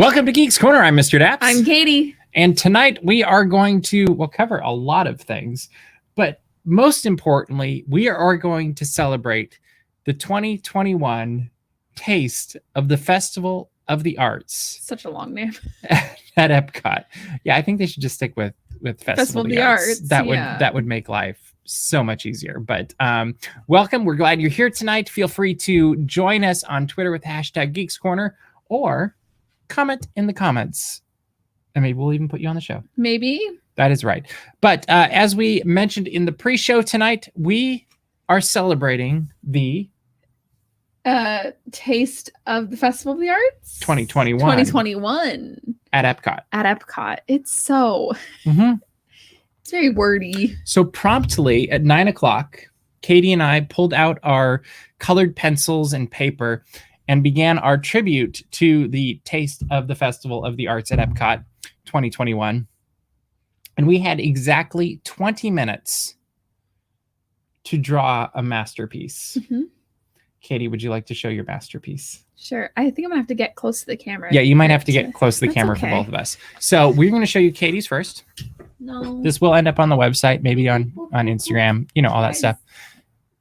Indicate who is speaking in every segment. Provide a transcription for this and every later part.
Speaker 1: Welcome to Geeks Corner. I'm Mr. Daps.
Speaker 2: I'm Katie.
Speaker 1: And tonight we are going to, cover a lot of things, but most importantly, we are going to celebrate the 2021 Taste of the Festival of the Arts.
Speaker 2: Such a long name.
Speaker 1: At EPCOT. Yeah, I think they should just stick with Festival of the Arts. That would make life so much easier. But welcome. We're glad you're here tonight. Feel free to join us on Twitter with hashtag Geeks Corner or comment in the comments. And maybe we'll even put you on the show.
Speaker 2: Maybe.
Speaker 1: That is right. But as we mentioned in the pre-show tonight, we are celebrating the
Speaker 2: Taste of the Festival of the Arts
Speaker 1: 2021 at EPCOT.
Speaker 2: It's so it's very wordy.
Speaker 1: So promptly at 9 o'clock, Katie and I pulled out our colored pencils and paper and began our tribute to the Taste of the Festival of the Arts at EPCOT 2021. And we had exactly 20 minutes to draw a masterpiece. Katie, would you like to show your masterpiece?
Speaker 2: Sure. I think I'm gonna have to get close to the camera.
Speaker 1: Yeah, you might have to get close to the camera for both of us. So we're going to show you Katie's first.
Speaker 2: No.
Speaker 1: This will end up on the website, maybe on Instagram, all that stuff.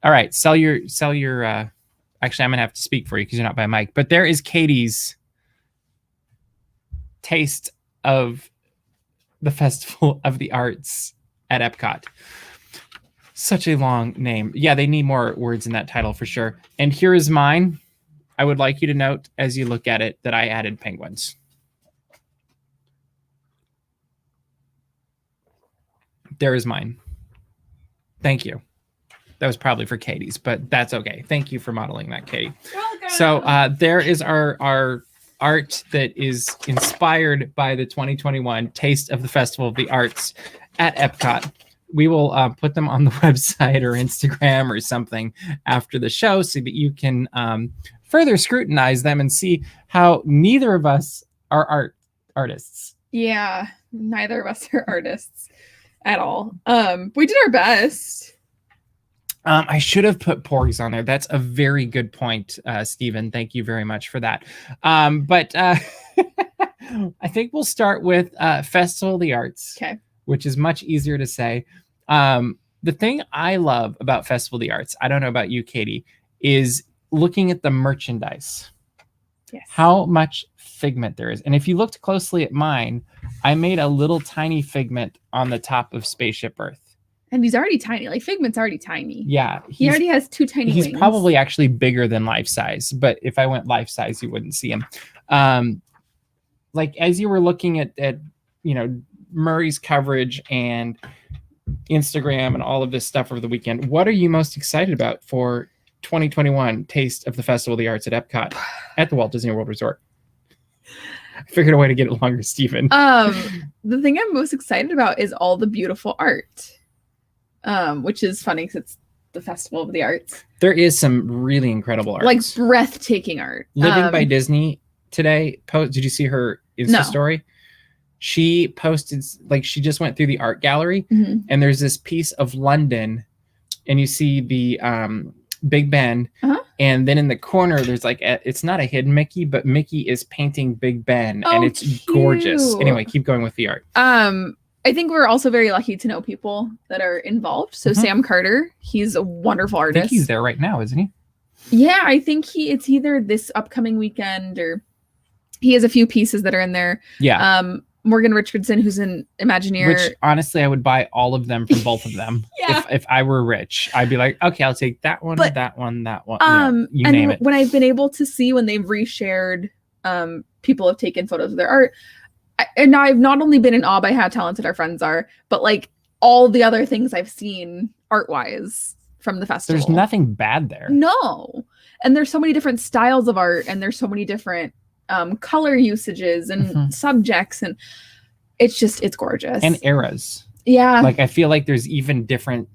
Speaker 1: All right, sell your actually, I'm going to have to speak for you because you're not by mic. But there is Katie's Taste of the Festival of the Arts at EPCOT. Such a long name. Yeah, they need more words in that title for sure. And here is mine. I would like you to note as you look at it that I added penguins. There is mine. Thank you. That was probably for Katie's, but that's okay. Thank you for modeling that, Katie.
Speaker 2: Welcome.
Speaker 1: So there is our art that is inspired by the 2021 Taste of the Festival of the Arts at EPCOT. We will put them on the website or Instagram or something after the show so that you can further scrutinize them and see how neither of us are artists.
Speaker 2: Yeah, neither of us are artists at all. We did our best.
Speaker 1: I should have put porgs on there. That's a very good point, Stephen. Thank you very much for that. But I think we'll start with Festival of the Arts, which is much easier to say. The thing I love about Festival of the Arts, I don't know about you, Katie, is looking at the merchandise.
Speaker 2: Yes.
Speaker 1: How much Figment there is. And if you looked closely at mine, I made a little tiny Figment on the top of Spaceship Earth.
Speaker 2: And he's already tiny. Like, Figment's already tiny.
Speaker 1: Yeah.
Speaker 2: He already has two tiny wings.
Speaker 1: He's probably actually bigger than life size. But if I went life size, you wouldn't see him. Like, as you were looking at Murray's coverage and Instagram and all of this stuff over the weekend, what are you most excited about for 2021 Taste of the Festival of the Arts at EPCOT at the Walt Disney World Resort? I figured a way to get it longer, Stephen.
Speaker 2: The thing I'm most excited about is all the beautiful art. Which is funny because it's the Festival of the Arts.
Speaker 1: There is some really incredible art.
Speaker 2: Like breathtaking art.
Speaker 1: Living by Disney today. Did you see her Insta story? She posted, she just went through the art gallery and there's this piece of London and you see the Big Ben. And then in the corner, there's it's not a hidden Mickey, but Mickey is painting Big Ben and it's gorgeous. Anyway, keep going with the art.
Speaker 2: I think we're also very lucky to know people that are involved. So Sam Carter, he's a wonderful artist.
Speaker 1: I think he's there right now, isn't he?
Speaker 2: Yeah, I think it's either this upcoming weekend or he has a few pieces that are in there.
Speaker 1: Yeah.
Speaker 2: Morgan Richardson, who's an Imagineer.
Speaker 1: Which honestly, I would buy all of them from both of them. If I were rich, I'd be like, okay, I'll take that one, that one, that one. You name it.
Speaker 2: When I've been able to see when they've reshared, people have taken photos of their art. And I've not only been in awe by how talented our friends are, but all the other things I've seen art-wise from the festival.
Speaker 1: There's nothing bad there.
Speaker 2: No. And there's so many different styles of art and there's so many different color usages and subjects. And it's gorgeous.
Speaker 1: And eras.
Speaker 2: Yeah.
Speaker 1: I feel like there's even different,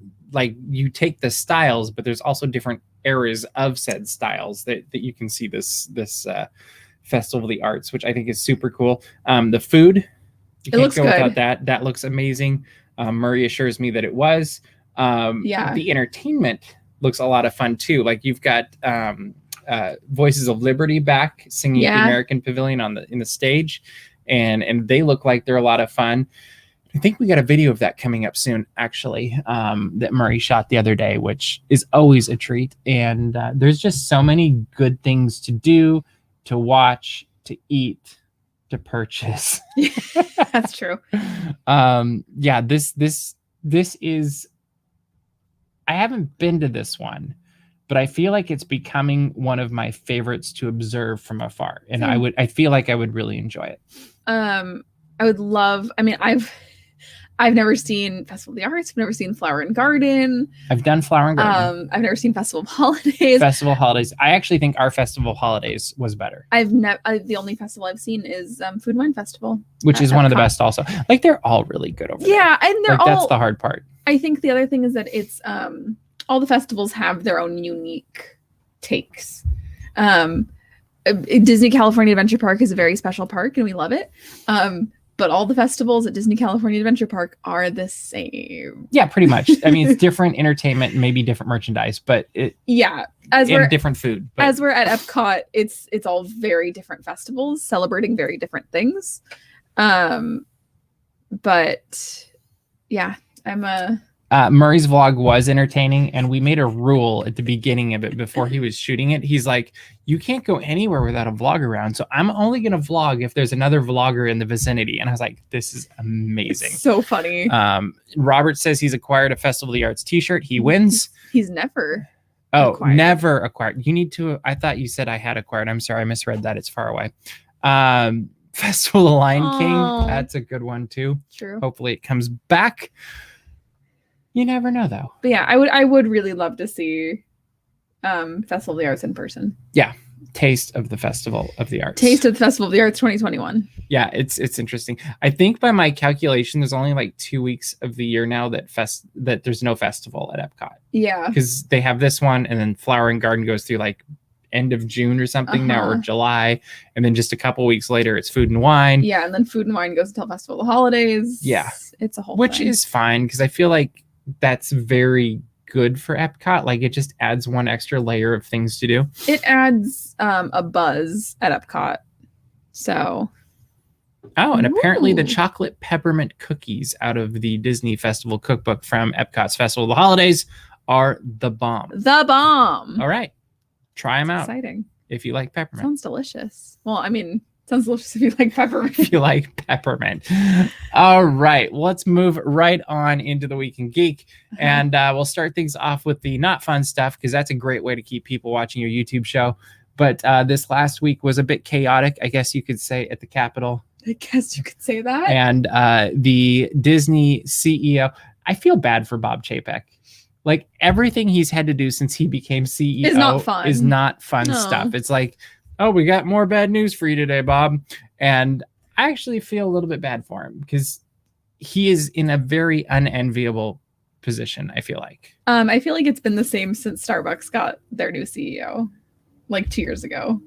Speaker 1: you take the styles, but there's also different eras of said styles that you can see this Festival of the Arts, which I think is super cool. The food, you can't go without that. That looks amazing. Murray assures me that it was. The entertainment looks a lot of fun too. You've got Voices of Liberty back singing at the
Speaker 2: Yeah.
Speaker 1: American Pavilion in the stage, and they look like they're a lot of fun. I think we got a video of that coming up soon, actually, that Murray shot the other day, which is always a treat. And there's just so many good things to do, to watch, to eat, to purchase.
Speaker 2: That's true.
Speaker 1: Yeah, this is. I haven't been to this one, but I feel like it's becoming one of my favorites to observe from afar, and I feel like I would really enjoy it.
Speaker 2: I would love. I mean, I've never seen Festival of the Arts. I've never seen Flower and Garden.
Speaker 1: I've done Flower and Garden.
Speaker 2: I've never seen Festival of Holidays.
Speaker 1: Festival of Holidays. I actually think our Festival of Holidays was better.
Speaker 2: The only festival I've seen is Food and Wine Festival,
Speaker 1: which is one of the best also. Like, they're all really good over there.
Speaker 2: Yeah, and they're
Speaker 1: like, that's the hard part.
Speaker 2: I think the other thing is that it's all the festivals have their own unique takes. Disney California Adventure Park is a very special park, and we love it. But all the festivals at Disney California Adventure Park are the same.
Speaker 1: Yeah, pretty much. I mean, it's different entertainment and maybe different merchandise, but different food. But.
Speaker 2: As we're at EPCOT, it's all very different festivals celebrating very different things. But yeah,
Speaker 1: Murray's vlog was entertaining, and we made a rule at the beginning of it before he was shooting it. He's like, you can't go anywhere without a vlog around, so I'm only going to vlog if there's another vlogger in the vicinity. And I was like, this is amazing.
Speaker 2: It's so funny.
Speaker 1: Robert says he's acquired a Festival of the Arts t-shirt. He wins.
Speaker 2: He's never
Speaker 1: acquired. Never acquired. You need to. I thought you said I had acquired. I'm sorry, I misread that. It's far away. Festival of the Lion King. That's a good one too.
Speaker 2: True.
Speaker 1: Hopefully it comes back. You never know, though.
Speaker 2: But yeah, I would really love to see Festival of the Arts in person.
Speaker 1: Yeah, Taste of the Festival of the Arts.
Speaker 2: Taste of the Festival of the Arts 2021.
Speaker 1: Yeah, it's interesting. I think by my calculation, there's only like 2 weeks of the year now that there's no festival at EPCOT.
Speaker 2: Yeah,
Speaker 1: because they have this one, and then Flower and Garden goes through like end of June or something now, or July, and then just a couple weeks later, it's Food and Wine.
Speaker 2: Yeah, and then Food and Wine goes until Festival of the Holidays.
Speaker 1: Yeah,
Speaker 2: it's a whole
Speaker 1: which
Speaker 2: thing.
Speaker 1: is fine because I feel like that's very good for EPCOT. Like, it just adds one extra layer of things to do.
Speaker 2: It adds a buzz at EPCOT. So.
Speaker 1: Oh, and apparently the chocolate peppermint cookies out of the Disney Festival Cookbook from EPCOT's Festival of the Holidays are the bomb.
Speaker 2: The bomb.
Speaker 1: All right. Try them out.
Speaker 2: Exciting.
Speaker 1: If you like peppermint.
Speaker 2: Sounds delicious. Well, I mean, sounds delicious if you like peppermint.
Speaker 1: If you like peppermint. All right. Well, let's move right on into the Week in Geek. And we'll start things off with the not fun stuff, because that's a great way to keep people watching your YouTube show. But this last week was a bit chaotic, I guess you could say, at the Capitol.
Speaker 2: I guess you could say that.
Speaker 1: And the Disney CEO, I feel bad for Bob Chapek. Like, everything he's had to do since he became CEO
Speaker 2: is not fun.
Speaker 1: Stuff. It's like, oh, we got more bad news for you today, Bob. And I actually feel a little bit bad for him, because he is in a very unenviable position, I feel like.
Speaker 2: I feel like it's been the same since Starbucks got their new CEO, like 2 years ago.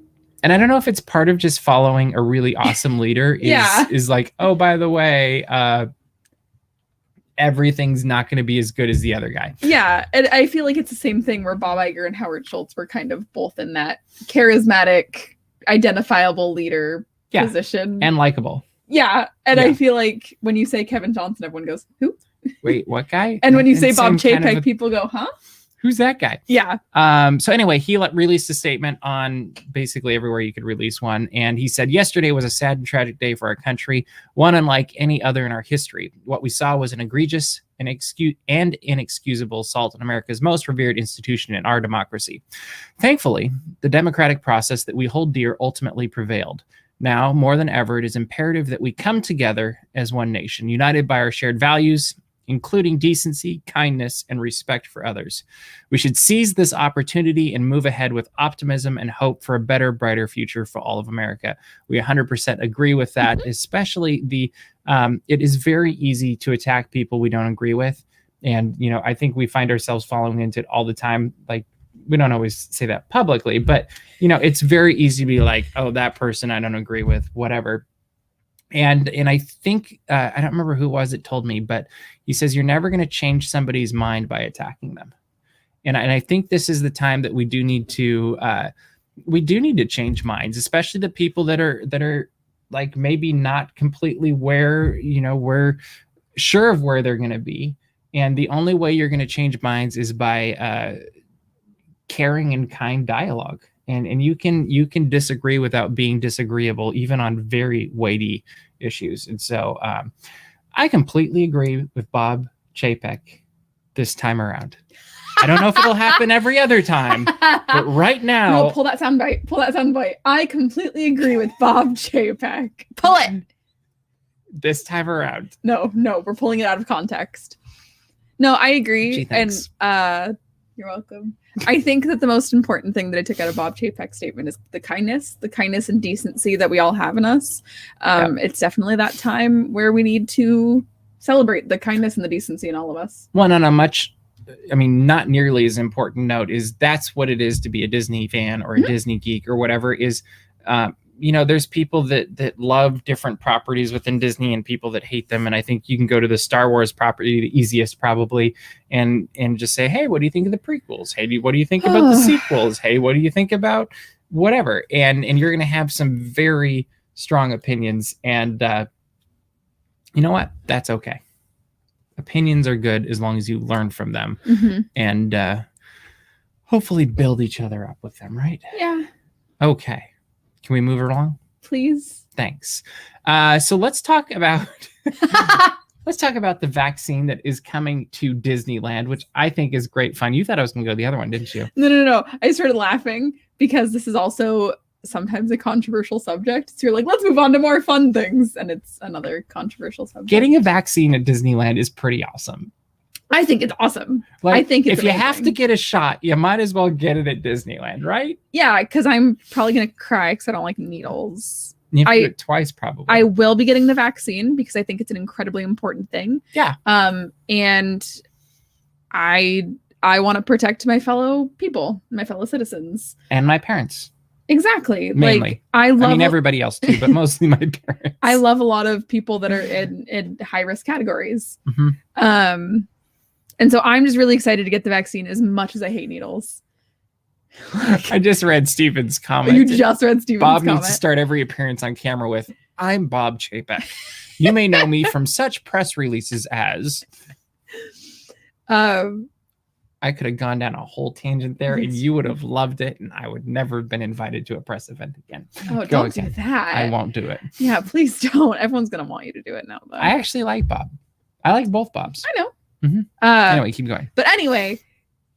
Speaker 1: And I don't know if it's part of just following a really awesome leader is like, oh, by the way, everything's not going to be as good as the other guy.
Speaker 2: Yeah. And I feel like it's the same thing where Bob Iger and Howard Schultz were kind of both in that charismatic, identifiable leader position.
Speaker 1: And likable.
Speaker 2: Yeah. And I feel like when you say Kevin Johnson, everyone goes, who?
Speaker 1: Wait, what guy?
Speaker 2: And when you say Bob Chapek, people go, huh?
Speaker 1: Who's that guy?
Speaker 2: Yeah.
Speaker 1: So anyway, he released a statement on basically everywhere you could release one. And he said, yesterday was a sad and tragic day for our country, one unlike any other in our history. What we saw was an egregious and inexcusable assault on America's most revered institution in our democracy. Thankfully, the democratic process that we hold dear ultimately prevailed. Now, more than ever, it is imperative that we come together as one nation, united by our shared values, including decency, kindness, and respect for others. We should seize this opportunity and move ahead with optimism and hope for a better, brighter future for all of America. We 100% agree with that, especially it is very easy to attack people we don't agree with. And, I think we find ourselves falling into it all the time. Like, we don't always say that publicly, but, it's very easy to be like, oh, that person I don't agree with, whatever. And I think, I don't remember who it was that told me, but he says, you're never going to change somebody's mind by attacking them. And I think this is the time that we do need to we do need to change minds, especially the people that are like maybe not completely we're sure of where they're going to be. And the only way you're going to change minds is by caring and kind dialogue. And you can disagree without being disagreeable, even on very weighty issues. And so I completely agree with Bob Chapek this time around. I don't know if it'll happen every other time, but right now...
Speaker 2: No, pull that soundbite. Pull that soundbite. I completely agree with Bob Chapek. Pull it!
Speaker 1: This time around.
Speaker 2: No, we're pulling it out of context. No, I agree.
Speaker 1: Gee, thanks.
Speaker 2: And you're welcome. I think that the most important thing that I took out of Bob Chapek's statement is the kindness and decency that we all have in us. It's definitely that time where we need to celebrate the kindness and the decency in all of us.
Speaker 1: One on a much... not nearly as important note is that's what it is to be a Disney fan or a Disney geek or whatever is, there's people that love different properties within Disney and people that hate them. And I think you can go to the Star Wars property, the easiest probably, and just say, hey, what do you think of the prequels? Hey, what do you think about the sequels? Hey, what do you think about whatever? And you're going to have some very strong opinions. And you know what? That's okay. Opinions are good as long as you learn from them and hopefully build each other up with them, right?
Speaker 2: Yeah.
Speaker 1: Okay. Can we move along?
Speaker 2: Please.
Speaker 1: Thanks. So let's talk about the vaccine that is coming to Disneyland, which I think is great fun. You thought I was going to go to the other one, didn't you?
Speaker 2: No. I started laughing because this is also sometimes a controversial subject. So you're like, let's move on to more fun things. And it's another controversial subject.
Speaker 1: Getting a vaccine at Disneyland is pretty awesome.
Speaker 2: I think it's awesome.
Speaker 1: Like,
Speaker 2: I think it's
Speaker 1: if you have to get a shot, you might as well get it at Disneyland, right?
Speaker 2: Yeah, because I'm probably going to cry because I don't like needles.
Speaker 1: You have to do it twice, probably.
Speaker 2: I will be getting the vaccine because I think it's an incredibly important thing.
Speaker 1: Yeah.
Speaker 2: And I want to protect my fellow people, my fellow citizens.
Speaker 1: And my parents.
Speaker 2: Exactly.
Speaker 1: Mainly.
Speaker 2: Like,
Speaker 1: everybody else too, but mostly my parents.
Speaker 2: I love a lot of people that are in high risk categories. And so I'm just really excited to get the vaccine as much as I hate needles.
Speaker 1: I just read Steven's comment.
Speaker 2: You just read Steven's comment.
Speaker 1: Bob needs to start every appearance on camera with, I'm Bob Chapek. You may know me from such press releases as... I could have gone down a whole tangent there and you would have loved it and I would never have been invited to a press event again.
Speaker 2: Oh, don't do that.
Speaker 1: I won't do it.
Speaker 2: Yeah, please don't. Everyone's going to want you to do it now, though.
Speaker 1: I actually like Bob. I like both Bobs.
Speaker 2: I know.
Speaker 1: Anyway, keep going.
Speaker 2: But anyway,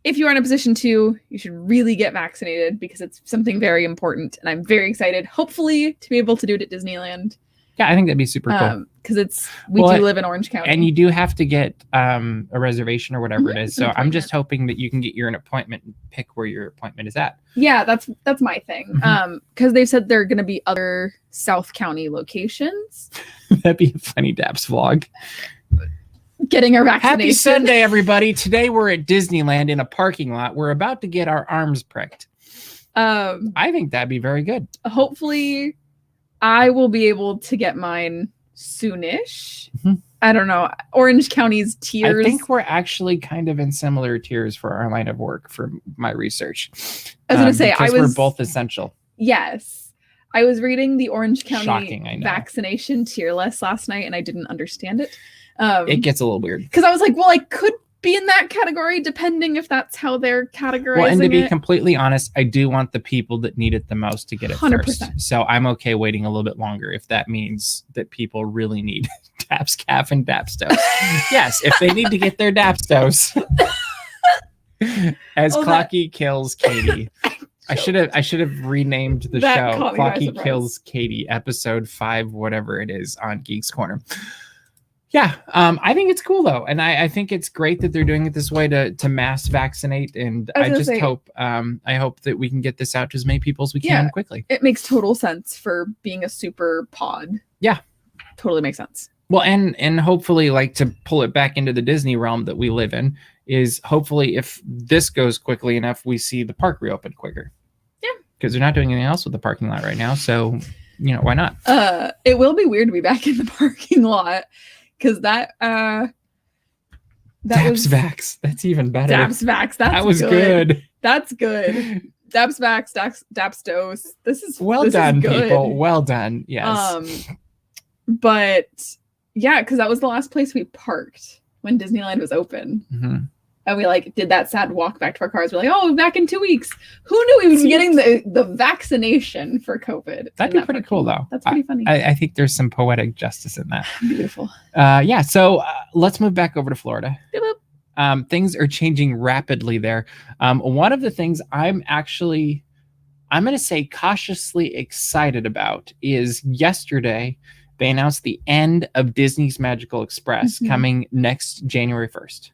Speaker 2: if you are in a position to, you should really get vaccinated because it's something very important. And I'm very excited, hopefully, to be able to do it at Disneyland.
Speaker 1: Yeah, I think that'd be super cool.
Speaker 2: Because we do live in Orange County.
Speaker 1: And you do have to get a reservation or whatever it is. So I'm just hoping that you can get an appointment and pick where your appointment is at.
Speaker 2: Yeah, that's my thing. Because they've said there are going to be other South County locations.
Speaker 1: That'd be a funny Daps vlog.
Speaker 2: Getting our vaccination.
Speaker 1: Happy Sunday, everybody. Today we're at Disneyland in a parking lot. We're about to get our arms pricked. I think that'd be very good.
Speaker 2: Hopefully, I will be able to get mine soonish. I don't know. Orange County's tiers.
Speaker 1: I think we're actually kind of in similar tiers for our line of work for my research.
Speaker 2: I was going to say,
Speaker 1: we're both essential.
Speaker 2: Yes. I was reading the Orange County vaccination tier list last night and I didn't understand it.
Speaker 1: It gets a little weird.
Speaker 2: Because I was like, well, I could be in that category depending if that's how they're categorizing it.
Speaker 1: Well, and to be completely honest, I do want the people that need it the most to get it
Speaker 2: 100%.
Speaker 1: First. So I'm okay waiting a little bit longer if that means that people really need DAPS calf and DAPS dose. Yes, if they need to get their DAPS dose. As Clocky kills Katie. I should have renamed the show Clocky Kills Katie, episode 5, whatever it is, on Geeks Corner. Yeah, I think it's cool though, and I think it's great that they're doing it this way to mass vaccinate. And I hope that we can get this out to as many people as we can quickly.
Speaker 2: It makes total sense for being a super pod.
Speaker 1: Yeah,
Speaker 2: totally makes sense.
Speaker 1: Well, and hopefully, like, to pull it back into the Disney realm that we live in, is hopefully if this goes quickly enough, we see the park reopen quicker.
Speaker 2: Yeah,
Speaker 1: because they're not doing anything else with the parking lot right now, so why not?
Speaker 2: It will be weird to be back in the parking lot. Because that
Speaker 1: DAPS Vax. That's even better.
Speaker 2: DAPS Vax.
Speaker 1: That was good.
Speaker 2: That's good. Daps Max, Daps Dose. This is
Speaker 1: done,
Speaker 2: good.
Speaker 1: people. Well done. Yes.
Speaker 2: But yeah, because that was the last place we parked when Disneyland was open.
Speaker 1: Mm-hmm.
Speaker 2: And we like did that sad walk back to our cars. We're like, oh, back in 2 weeks. Who knew we would be getting the vaccination for COVID?
Speaker 1: That'd be pretty cool, though.
Speaker 2: That's pretty funny.
Speaker 1: I think there's some poetic justice in that.
Speaker 2: Beautiful.
Speaker 1: Yeah. So let's move back over to Florida.
Speaker 2: Boop.
Speaker 1: Things are changing rapidly there. One of the things I'm going to say cautiously excited about is yesterday they announced the end of Disney's Magical Express coming next January 1st.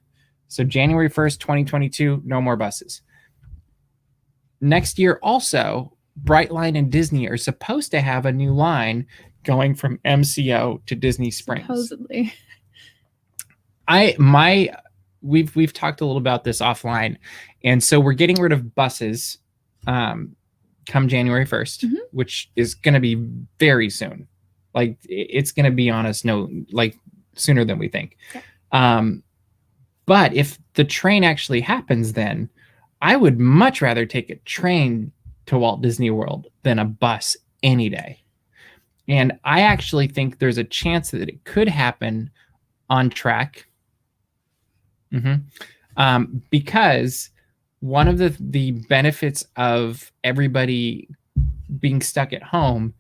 Speaker 1: So January 1st, 2022, no more buses. Next year also, Brightline and Disney are supposed to have a new line going from MCO to Disney Springs.
Speaker 2: Supposedly.
Speaker 1: We've talked a little about this offline. And so we're getting rid of buses come January 1st, which is going to be very soon. Like it's going to be on us sooner than we think. Yeah. But if the train actually happens, then I would much rather take a train to Walt Disney World than a bus any day. And I actually think there's a chance that it could happen on track. Because one of the benefits of everybody being stuck at home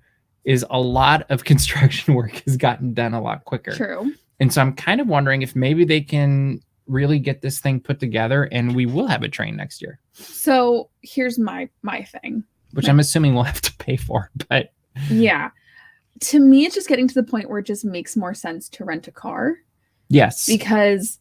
Speaker 1: is a lot of construction work has gotten done a lot quicker.
Speaker 2: True.
Speaker 1: And so I'm kind of wondering if maybe they can really get this thing put together and we will have a train next year.
Speaker 2: So here's my thing.
Speaker 1: Which I'm assuming we'll have to pay for, but
Speaker 2: yeah. To me, it's just getting to the point where it just makes more sense to rent a car.
Speaker 1: Yes.
Speaker 2: Because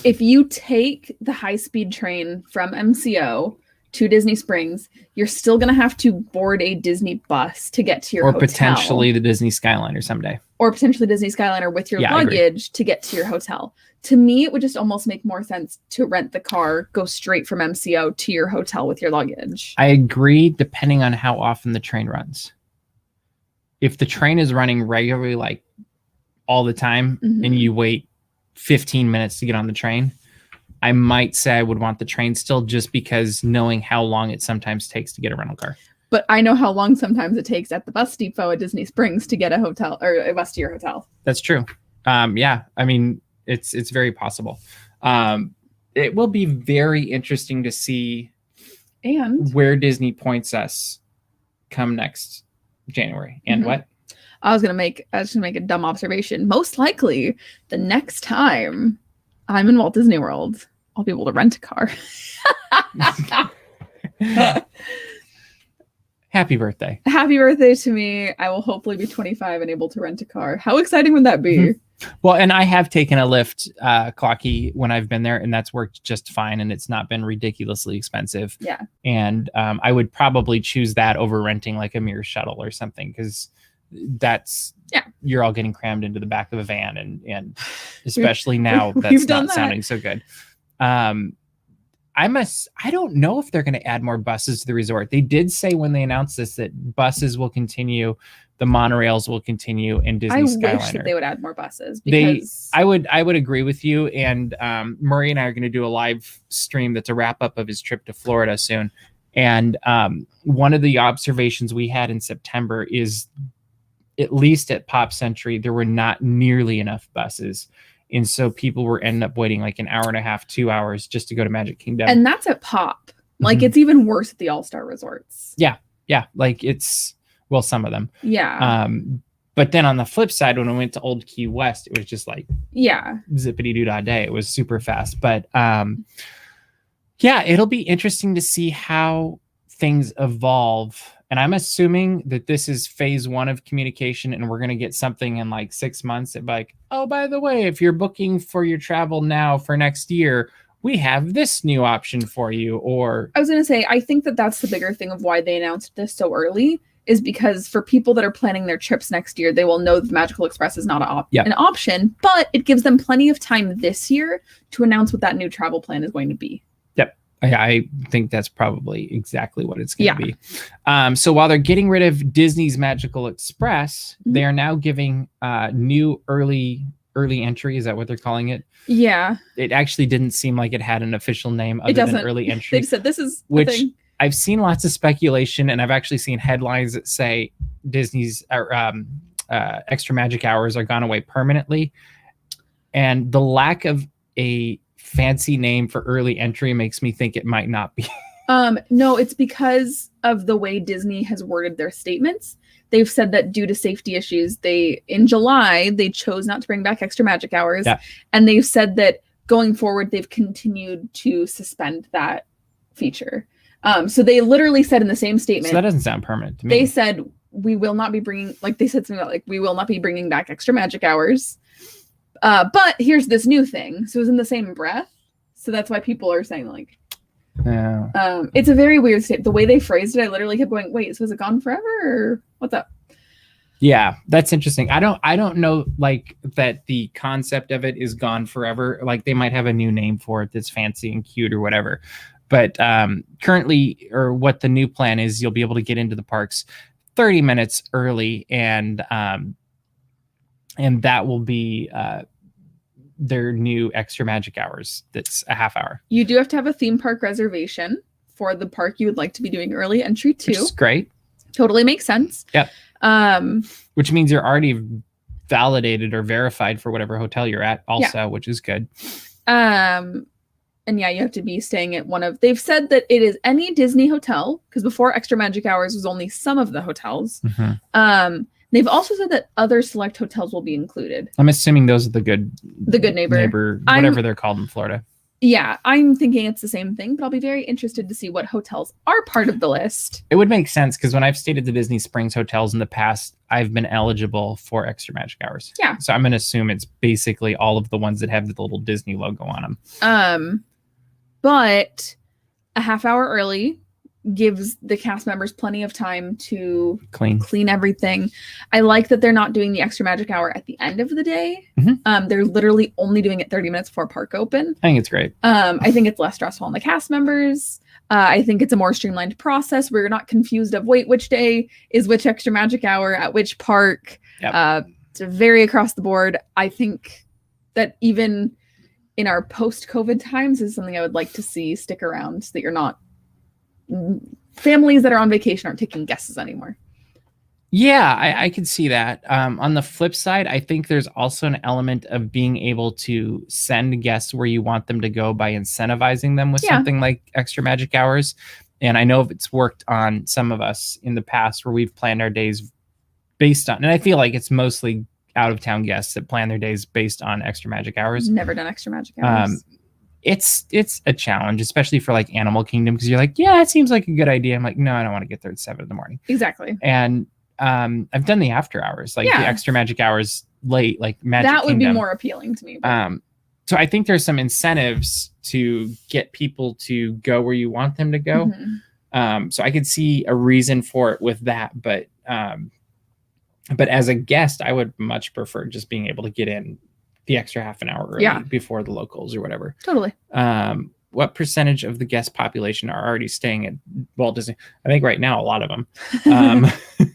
Speaker 2: if you take the high-speed train from MCO to Disney Springs, you're still going to have to board a Disney bus to get to your hotel.
Speaker 1: Or potentially the Disney Skyliner someday.
Speaker 2: Or potentially Disney Skyliner with your luggage to get to your hotel. To me, it would just almost make more sense to rent the car, go straight from MCO to your hotel with your luggage.
Speaker 1: I agree, depending on how often the train runs. If the train is running regularly, like all the time, and you wait 15 minutes to get on the train, I might say I would want the train still, just because knowing how long it sometimes takes to get a rental car.
Speaker 2: But I know how long sometimes it takes at the bus depot at Disney Springs to get a hotel or a bus to your hotel.
Speaker 1: That's true. Yeah, I mean, it's very possible. It will be very interesting to see where Disney points us come next January. And what?
Speaker 2: I was gonna make a dumb observation. Most likely, the next time I'm in Walt Disney World, I'll be able to rent a car.
Speaker 1: Happy birthday.
Speaker 2: Happy birthday to me. I will hopefully be 25 and able to rent a car. How exciting would that be?
Speaker 1: Well, and I have taken a Lyft Clocky when I've been there, and that's worked just fine, and it's not been ridiculously expensive.
Speaker 2: Yeah.
Speaker 1: And I would probably choose that over renting like a mere shuttle or something, because that's you're all getting crammed into the back of a van, and especially now that's not sounding so good. I don't know if they're going to add more buses to the resort. They did say when they announced this that buses will continue, the monorails will continue, and Disney Skyliner.
Speaker 2: I wish that they would add more buses. Because
Speaker 1: I would agree with you. And Murray and I are going to do a live stream that's a wrap up of his trip to Florida soon. And one of the observations we had in September is, at least at Pop Century, there were not nearly enough buses. And so people were ending up waiting like an hour and a half, 2 hours just to go to Magic Kingdom.
Speaker 2: And that's at Pop. Like it's even worse at the All-Star resorts.
Speaker 1: Yeah. Yeah. Like well, some of them.
Speaker 2: Yeah.
Speaker 1: But then on the flip side, when we went to Old Key West, it was just like zippity doo dah day. It was super fast. But it'll be interesting to see how things evolve. And I'm assuming that this is phase one of communication, and we're going to get something in like 6 months. It'd be like, oh, by the way, if you're booking for your travel now for next year, we have this new option for you. Or
Speaker 2: I was going to say, I think that that's the bigger thing of why they announced this so early, is because for people that are planning their trips next year, they will know that Magical Express is not an option, but it gives them plenty of time this year to announce what that new travel plan is going to be.
Speaker 1: Yep. I think that's probably exactly what it's going to be. So while they're getting rid of Disney's Magical Express, they are now giving new early entry. Is that what they're calling it? Yeah. It actually didn't seem like it had an official name other than early entry.
Speaker 2: They said this is
Speaker 1: which
Speaker 2: thing.
Speaker 1: I've seen lots of speculation, and I've actually seen headlines that say Disney's extra magic hours are gone away permanently. And the lack of a fancy name for early entry makes me think it might not be.
Speaker 2: No, it's because of the way Disney has worded their statements. They've said that due to safety issues, in July, they chose not to bring back extra magic hours.
Speaker 1: Yeah.
Speaker 2: And they've said that going forward, they've continued to suspend that feature. So they literally said in the same statement.
Speaker 1: So that doesn't sound permanent to me.
Speaker 2: They said, we will not be bringing, like they said something about, like, we will not be bringing back extra magic hours. But here's this new thing. So it was in the same breath. So that's why people are saying, like,
Speaker 1: yeah.
Speaker 2: It's a very weird state. The way they phrased it, I literally kept going, wait, so is it gone forever or what's up?
Speaker 1: Yeah, that's interesting. I don't know, like, that the concept of it is gone forever. Like, they might have a new name for it that's fancy and cute or whatever. But currently, or what the new plan is, you'll be able to get into the parks 30 minutes early, and that will be their new extra magic hours. That's a half hour.
Speaker 2: You do have to have a theme park reservation for the park you would like to be doing early entry to.
Speaker 1: Which is great.
Speaker 2: Totally makes sense.
Speaker 1: Yep. Which means you're already validated or verified for whatever hotel you're at also, which is good.
Speaker 2: And yeah, you have to be staying at they've said that it is any Disney hotel, because before extra magic hours was only some of the hotels.
Speaker 1: Mm-hmm.
Speaker 2: They've also said that other select hotels will be included.
Speaker 1: I'm assuming those are the good neighbor, whatever they're called in Florida.
Speaker 2: Yeah, I'm thinking it's the same thing, but I'll be very interested to see what hotels are part of the list.
Speaker 1: It would make sense, because when I've stayed at the Disney Springs hotels in the past, I've been eligible for extra magic hours.
Speaker 2: Yeah.
Speaker 1: So I'm going to assume it's basically all of the ones that have the little Disney logo on them.
Speaker 2: But a half hour early gives the cast members plenty of time to clean everything. I like that they're not doing the extra magic hour at the end of the day.
Speaker 1: Mm-hmm.
Speaker 2: They're literally only doing it 30 minutes before park open.
Speaker 1: I think it's great.
Speaker 2: I think it's less stressful on the cast members. I think it's a more streamlined process where you're not confused of, wait, which day is which extra magic hour at which park.
Speaker 1: Yep.
Speaker 2: It's very across the board. I think that even in our post-COVID times is something I would like to see stick around, so that you're not families that are on vacation aren't taking guesses anymore.
Speaker 1: Yeah, I can see that. On the flip side, I think there's also an element of being able to send guests where you want them to go by incentivizing them with something like extra magic hours. And I know it's worked on some of us in the past where we've planned our days based on, and I feel like it's mostly out of town guests that plan their days based on extra magic hours.
Speaker 2: Never done extra magic hours.
Speaker 1: It's a challenge, especially for like Animal Kingdom, because you're like, yeah, it seems like a good idea. I'm like, no, I don't want to get there at 7 a.m.
Speaker 2: Exactly.
Speaker 1: And I've done the after hours, like the extra magic hours late, like Magic
Speaker 2: That would
Speaker 1: Kingdom.
Speaker 2: be more appealing to me.
Speaker 1: So I think there's some incentives to get people to go where you want them to go.
Speaker 2: Mm-hmm.
Speaker 1: So I could see a reason for it with that, but as a guest, I would much prefer just being able to get in the extra half an hour early before the locals or whatever.
Speaker 2: Totally.
Speaker 1: What percentage of the guest population are already staying at Walt Disney? I think right now a lot of them,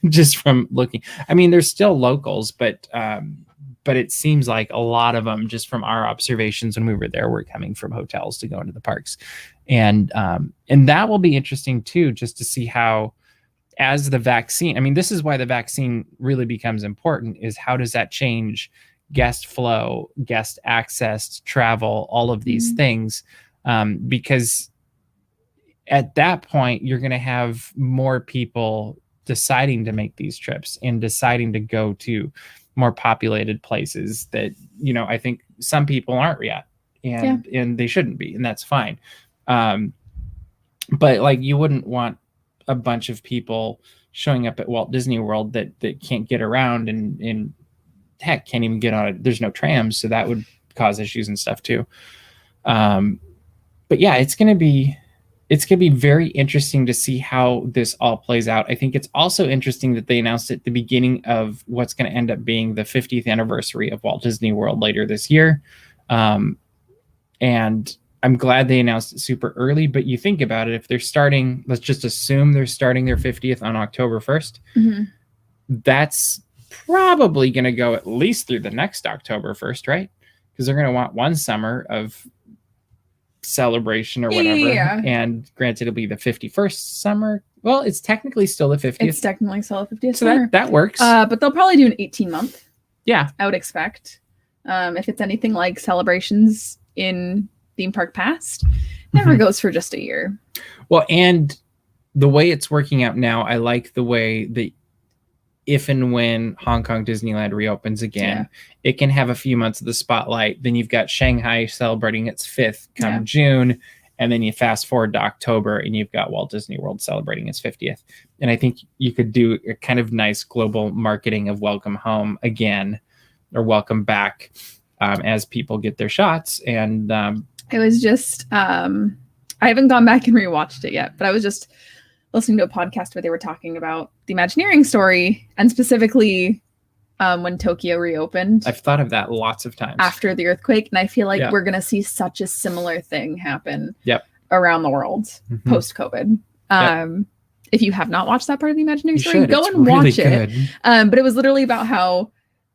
Speaker 1: just from looking. I mean, there's still locals, but it seems like a lot of them, just from our observations when we were there, were coming from hotels to go into the parks, and that will be interesting too, just to see how, as the vaccine. I mean, this is why the vaccine really becomes important. Is how does that change guest flow, guest access, travel, all of these things, because at that point you're going to have more people deciding to make these trips and deciding to go to more populated places that, I think some people aren't yet, and they shouldn't be, and that's fine. But like, you wouldn't want a bunch of people showing up at Walt Disney World that can't get around and heck can't even get on it. There's no trams, so that would cause issues and stuff too. But yeah, it's gonna be very interesting to see how this all plays out. I think it's also interesting that they announced at the beginning of what's going to end up being the 50th anniversary of Walt Disney World later this year. And I'm glad they announced it super early, but you think about it, if they're starting, let's just assume they're starting their 50th on October 1st. Mm-hmm. That's probably going to go at least through the next October 1st, right? Because they're going to want one summer of celebration or whatever.
Speaker 2: Yeah.
Speaker 1: And granted, it'll be the 51st summer. Well, it's technically still the 50th.
Speaker 2: It's technically still the 50th
Speaker 1: So
Speaker 2: summer.
Speaker 1: that works.
Speaker 2: But they'll probably do an 18-month.
Speaker 1: Yeah.
Speaker 2: I would expect. If it's anything like celebrations in theme park past, never goes for just a year.
Speaker 1: Well, and the way it's working out now, I like the way that if and when Hong Kong Disneyland reopens again, it can have a few months of the spotlight. Then you've got Shanghai celebrating its 5th come June. And then you fast forward to October and you've got Walt Disney World celebrating its 50th. And I think you could do a kind of nice global marketing of welcome home again, or welcome back, as people get their shots. And
Speaker 2: it was just, I haven't gone back and rewatched it yet, but I was just listening to a podcast where they were talking about the Imagineering story, and specifically when Tokyo reopened.
Speaker 1: I've thought of that lots of times
Speaker 2: after the earthquake, and I feel like we're going to see such a similar thing happen around the world post-COVID. If you have not watched that part of the Imagineering story, go and watch it. But it was literally about how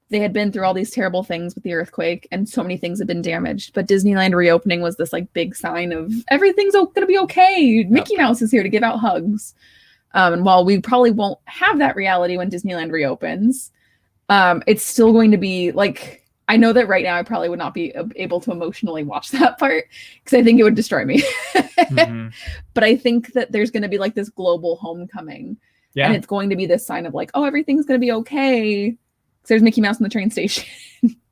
Speaker 2: they had been through all these terrible things with the earthquake, and so many things had been damaged. But Disneyland reopening was this like big sign of everything's going to be okay. Mickey Mouse is here to give out hugs. And while we probably won't have that reality when Disneyland reopens, it's still going to be like, I know that right now I probably would not be able to emotionally watch that part because I think it would destroy me. But I think that there's going to be like this global homecoming. And it's going to be this sign of like, oh, everything's going to be okay. There's Mickey Mouse in the train station,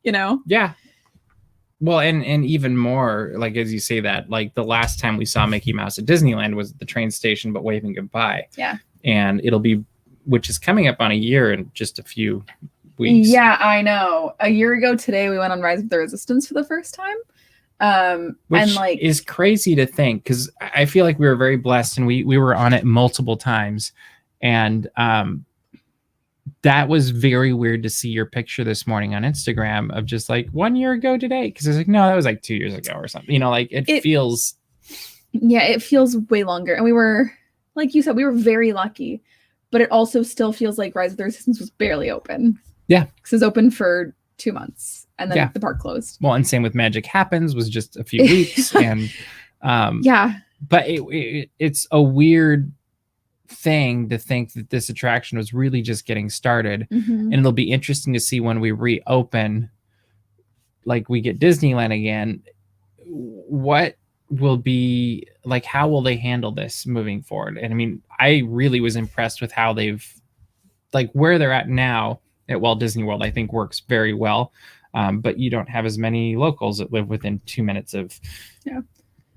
Speaker 2: you know?
Speaker 1: Yeah. Well, and even more, like, as you say that, like the last time we saw Mickey Mouse at Disneyland was at the train station, but waving goodbye.
Speaker 2: Yeah.
Speaker 1: And it'll be, which is coming up on a year in just a few weeks.
Speaker 2: Yeah, I know. A year ago today, we went on Rise of the Resistance for the first time.
Speaker 1: Which
Speaker 2: and like
Speaker 1: is crazy to think, because I feel like we were very blessed and we were on it multiple times. And that was very weird to see your picture this morning on Instagram of just like 1 year ago today. Because it's like, no, that was like 2 years ago or something. You know, like it feels.
Speaker 2: Yeah, it feels way longer. And we were, like you said, we were very lucky. But it also still feels like Rise of the Resistance was barely open.
Speaker 1: Yeah.
Speaker 2: Because it was open for 2 months and then the park closed.
Speaker 1: Well, and same with Magic Happens was just a few weeks. And but it's a weird thing to think that this attraction was really just getting started. And it'll be interesting to see when we reopen, like we get Disneyland again, what will be like, how will they handle this moving forward? And I mean, I really was impressed with how they've, like, where they're at now at Walt Disney World, I think works very well. But you don't have as many locals that live within 2 minutes of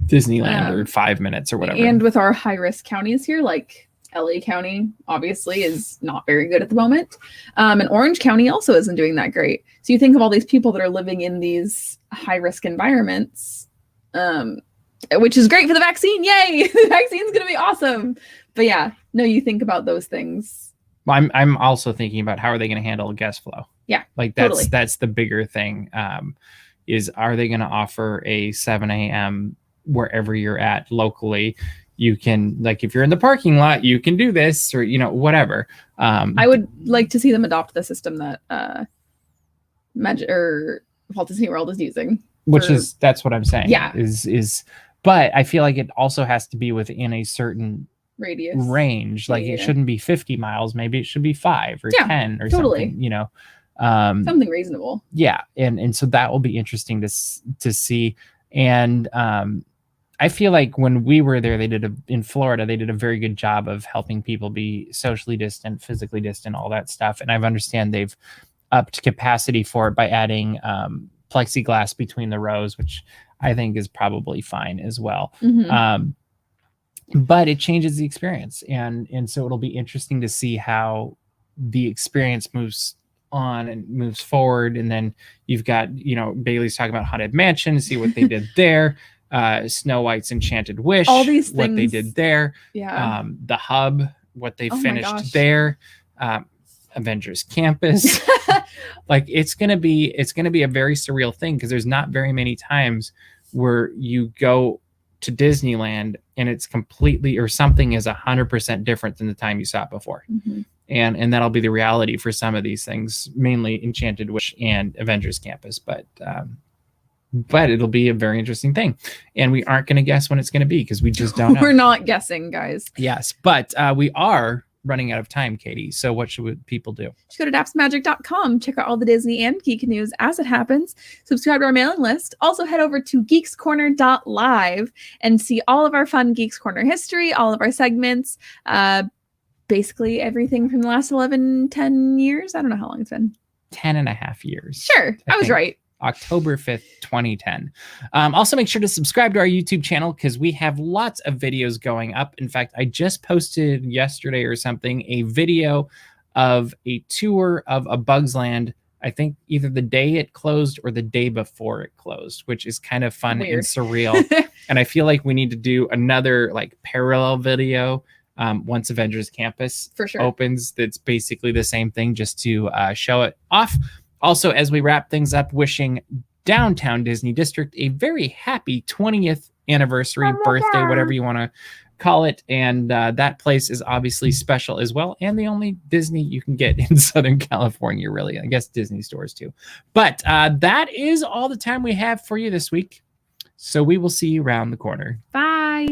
Speaker 1: Disneyland or 5 minutes or whatever.
Speaker 2: And with our high risk counties here, like LA County obviously is not very good at the moment. And Orange County also isn't doing that great. So you think of all these people that are living in these high risk environments, which is great for the vaccine. Yay! The vaccine's going to be awesome. But yeah, no, you think about those things.
Speaker 1: Well, I'm also thinking about how are they going to handle guest flow?
Speaker 2: Yeah,
Speaker 1: like that's the bigger thing. Is are they going to offer a 7 a.m. wherever you're at locally? You can, like, if you're in the parking lot, you can do this, or, you know, whatever.
Speaker 2: I would like to see them adopt the system that Walt Disney World is using.
Speaker 1: That's what I'm saying.
Speaker 2: Yeah.
Speaker 1: But I feel like it also has to be within a certain range. Like it shouldn't be 50 miles. Maybe it should be 5 or 10 or something, you know.
Speaker 2: Something reasonable.
Speaker 1: Yeah. And so that will be interesting to see. And I feel like when we were there, in Florida, they did a very good job of helping people be socially distant, physically distant, all that stuff. And I understand they've upped capacity for it by adding plexiglass between the rows, which I think is probably fine as well. But it changes the experience. And so it'll be interesting to see how the experience moves on and moves forward. And then you've got, you know, Bailey's talking about Haunted Mansion, see what they did there. Snow White's Enchanted Wish,
Speaker 2: all these things,
Speaker 1: what they did there.
Speaker 2: Yeah.
Speaker 1: The Hub, what they finished there. Avengers Campus. Like it's gonna be a very surreal thing, because there's not very many times where you go to Disneyland and it's completely, or something is 100% different than the time you saw it before. And that'll be the reality for some of these things, mainly Enchanted Wish and Avengers Campus. But but it'll be a very interesting thing. And we aren't going to guess when it's going to be because we just don't know.
Speaker 2: We're not guessing, guys.
Speaker 1: Yes, but we are running out of time, Katie. So what should people do?
Speaker 2: Just go to dapsmagic.com, check out all the Disney and geek news as it happens, subscribe to our mailing list. Also head over to geekscorner.live and see all of our fun Geeks Corner history, all of our segments, basically everything from the last 10 years. I don't know how long it's been.
Speaker 1: 10 and a half years.
Speaker 2: Sure, I was right.
Speaker 1: October 5th, 2010. Also, make sure to subscribe to our YouTube channel because we have lots of videos going up. In fact, I just posted yesterday or something a video of a tour of a Bugs Land, I think either the day it closed or the day before it closed, which is kind of fun and surreal. And I feel like we need to do another like parallel video once Avengers Campus opens. That's basically the same thing, just to show it off. Also, as we wrap things up, wishing Downtown Disney District a very happy 20th anniversary, birthday, whatever you want to call it. And that place is obviously special as well. And the only Disney you can get in Southern California, really. I guess Disney stores too. But that is all the time we have for you this week. So we will see you around the corner.
Speaker 2: Bye.